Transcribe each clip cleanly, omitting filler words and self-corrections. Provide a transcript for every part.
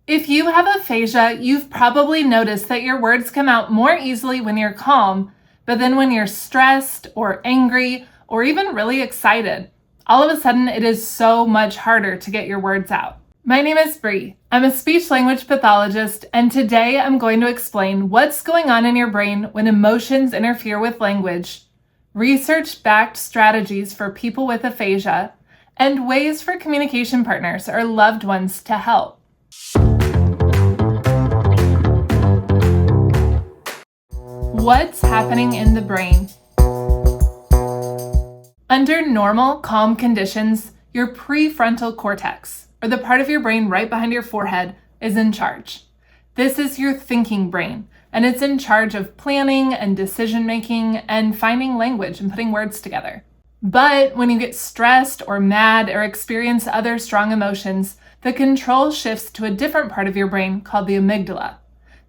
If you have aphasia, you've probably noticed that your words come out more easily when you're calm, but then when you're stressed or angry or even really excited, all of a sudden it is so much harder to get your words out. My name is Bree. I'm a speech-language pathologist, and today I'm going to explain what's going on in your brain when emotions interfere with language, research-backed strategies for people with aphasia, and ways for communication partners or loved ones to help. What's happening in the brain? Under normal, calm conditions, your prefrontal cortex, or the part of your brain right behind your forehead, is in charge. This is your thinking brain, and it's in charge of planning and decision-making and finding language and putting words together. But when you get stressed or mad or experience other strong emotions, the control shifts to a different part of your brain called the amygdala.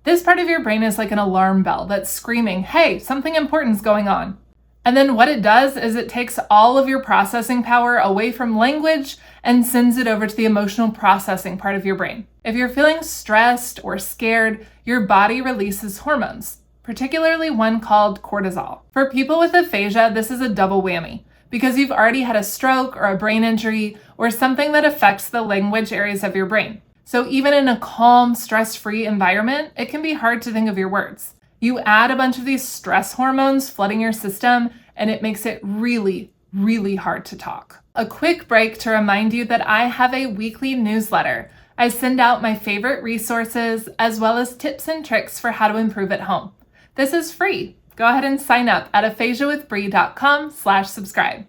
This part of your brain is like an alarm bell that's screaming, hey, something important's going on. And then what it does is it takes all of your processing power away from language and sends it over to the emotional processing part of your brain. If you're feeling stressed or scared, your body releases hormones, particularly one called cortisol. For people with aphasia, this is a double whammy because you've already had a stroke or a brain injury or something that affects the language areas of your brain. So even in a calm, stress-free environment, it can be hard to think of your words. You add a bunch of these stress hormones flooding your system, and it makes it really, really hard to talk. A quick break to remind you that I have a weekly newsletter. I send out my favorite resources as well as tips and tricks for how to improve at home. This is free. Go ahead and sign up at aphasiawithbree.com/subscribe.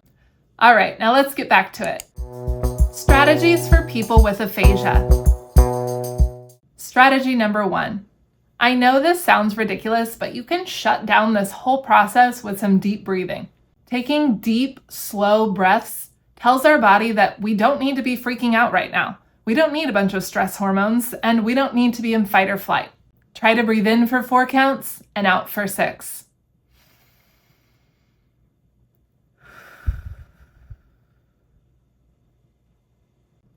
All right, now let's get back to it. Strategies for people with aphasia. Strategy number 1. I know this sounds ridiculous, but you can shut down this whole process with some deep breathing. Taking deep, slow breaths tells our body that we don't need to be freaking out right now. We don't need a bunch of stress hormones, and we don't need to be in fight or flight. Try to breathe in for 4 counts and out for 6.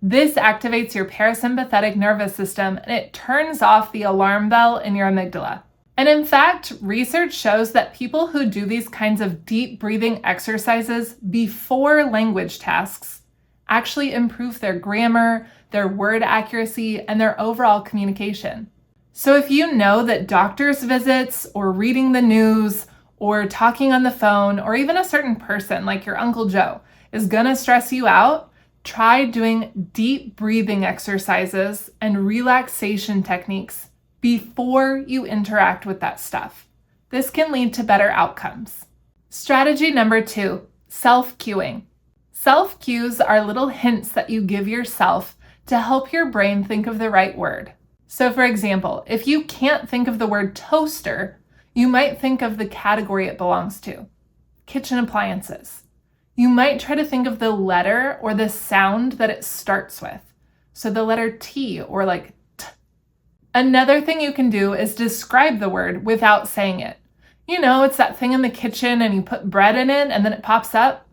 This activates your parasympathetic nervous system and it turns off the alarm bell in your amygdala. And in fact, research shows that people who do these kinds of deep breathing exercises before language tasks actually improve their grammar, their word accuracy, and their overall communication. So if you know that doctor's visits or reading the news or talking on the phone or even a certain person like your Uncle Joe is gonna stress you out, try doing deep breathing exercises and relaxation techniques before you interact with that stuff. This can lead to better outcomes. Strategy number 2, self-cueing. Self-cues are little hints that you give yourself to help your brain think of the right word. So for example, if you can't think of the word toaster, you might think of the category it belongs to, kitchen appliances. You might try to think of the letter or the sound that it starts with. So the letter T or like T. Another thing you can do is describe the word without saying it. You know, it's that thing in the kitchen and you put bread in it and then it pops up.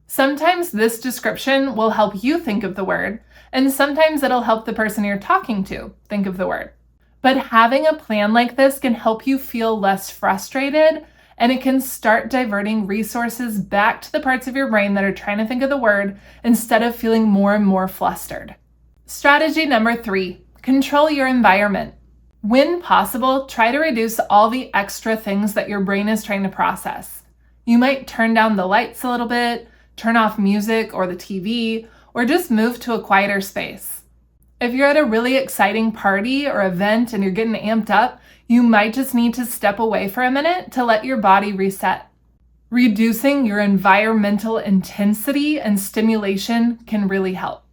Sometimes this description will help you think of the word, and sometimes it'll help the person you're talking to think of the word. But having a plan like this can help you feel less frustrated, and it can start diverting resources back to the parts of your brain that are trying to think of the word instead of feeling more and more flustered. Strategy number 3, control your environment. When possible, try to reduce all the extra things that your brain is trying to process. You might turn down the lights a little bit, turn off music or the TV, or just move to a quieter space. If you're at a really exciting party or event and you're getting amped up, you might just need to step away for a minute to let your body reset. Reducing your environmental intensity and stimulation can really help.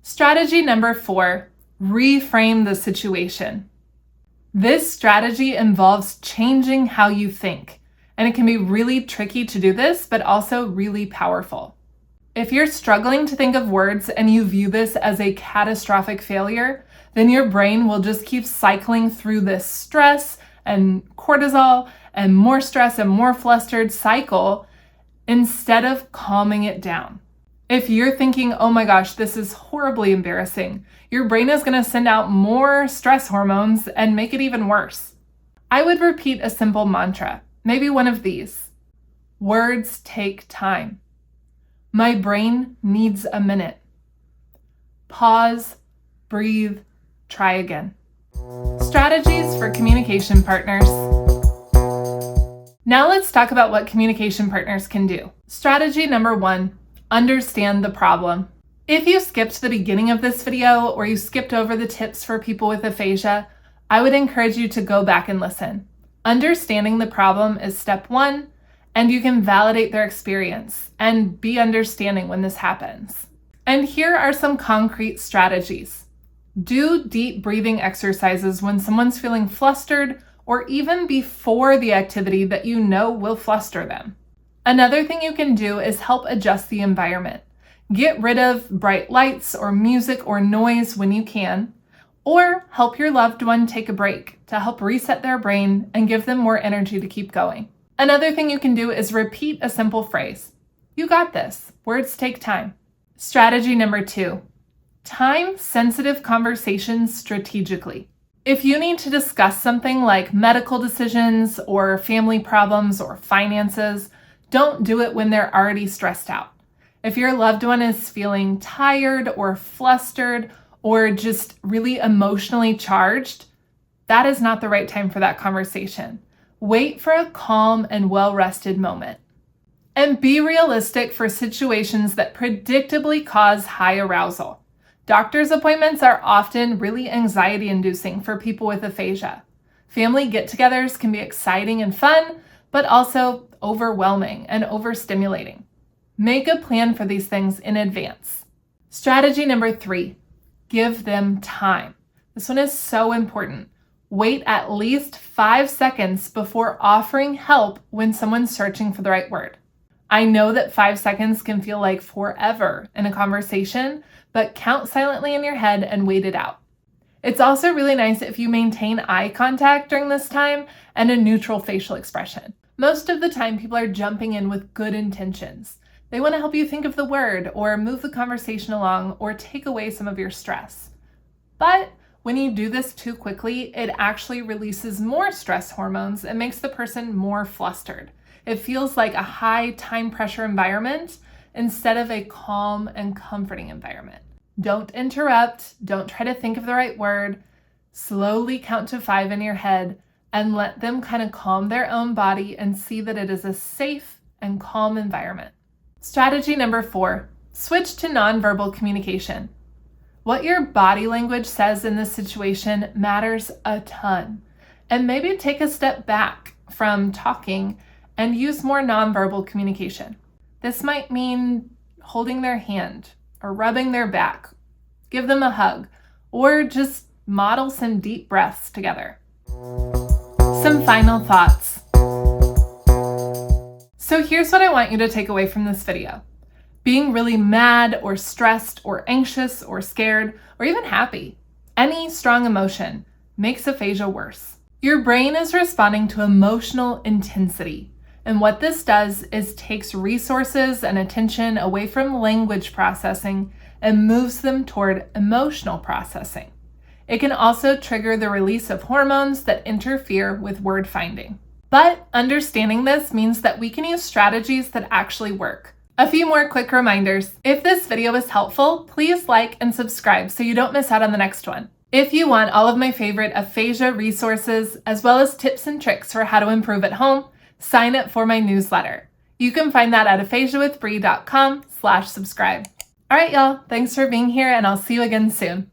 Strategy number 4, reframe the situation. This strategy involves changing how you think, and it can be really tricky to do this, but also really powerful. If you're struggling to think of words and you view this as a catastrophic failure, then your brain will just keep cycling through this stress and cortisol and more stress and more flustered cycle instead of calming it down. If you're thinking, oh my gosh, this is horribly embarrassing, your brain is going to send out more stress hormones and make it even worse. I would repeat a simple mantra, maybe one of these. Words take time. My brain needs a minute. Pause, breathe, try again. Strategies for communication partners. Now let's talk about what communication partners can do. Strategy number 1, understand the problem. If you skipped the beginning of this video or you skipped over the tips for people with aphasia, I would encourage you to go back and listen. Understanding the problem is step 1, and you can validate their experience and be understanding when this happens. And here are some concrete strategies. Do deep breathing exercises when someone's feeling flustered or even before the activity that you know will fluster them. Another thing you can do is help adjust the environment. Get rid of bright lights or music or noise when you can, or help your loved one take a break to help reset their brain and give them more energy to keep going. Another thing you can do is repeat a simple phrase. You got this. Words take time. Strategy number 2, time-sensitive conversations strategically. If you need to discuss something like medical decisions or family problems or finances, don't do it when they're already stressed out. If your loved one is feeling tired or flustered or just really emotionally charged, that is not the right time for that conversation. Wait for a calm and well-rested moment. And be realistic for situations that predictably cause high arousal. Doctor's appointments are often really anxiety-inducing for people with aphasia. Family get-togethers can be exciting and fun, but also overwhelming and overstimulating. Make a plan for these things in advance. Strategy number 3, give them time. This one is so important. Wait at least 5 seconds before offering help when someone's searching for the right word. I know that 5 seconds can feel like forever in a conversation, but count silently in your head and wait it out. It's also really nice if you maintain eye contact during this time and a neutral facial expression. Most of the time, people are jumping in with good intentions. They want to help you think of the word or move the conversation along or take away some of your stress. But when you do this too quickly, it actually releases more stress hormones and makes the person more flustered. It feels like a high time pressure environment instead of a calm and comforting environment. Don't interrupt. Don't try to think of the right word. Slowly count to 5 in your head and let them kind of calm their own body and see that it is a safe and calm environment. Strategy number 4, switch to nonverbal communication. What your body language says in this situation matters a ton. And maybe take a step back from talking and use more nonverbal communication. This might mean holding their hand or rubbing their back, give them a hug, or just model some deep breaths together. Some final thoughts. So here's what I want you to take away from this video. Being really mad or stressed or anxious or scared or even happy, any strong emotion makes aphasia worse. Your brain is responding to emotional intensity. And what this does is takes resources and attention away from language processing and moves them toward emotional processing. It can also trigger the release of hormones that interfere with word finding. But understanding this means that we can use strategies that actually work. A few more quick reminders. If this video was helpful, please like and subscribe so you don't miss out on the next one. If you want all of my favorite aphasia resources, as well as tips and tricks for how to improve at home, sign up for my newsletter. You can find that at aphasiawithbree.com/subscribe. All right, y'all. Thanks for being here, and I'll see you again soon.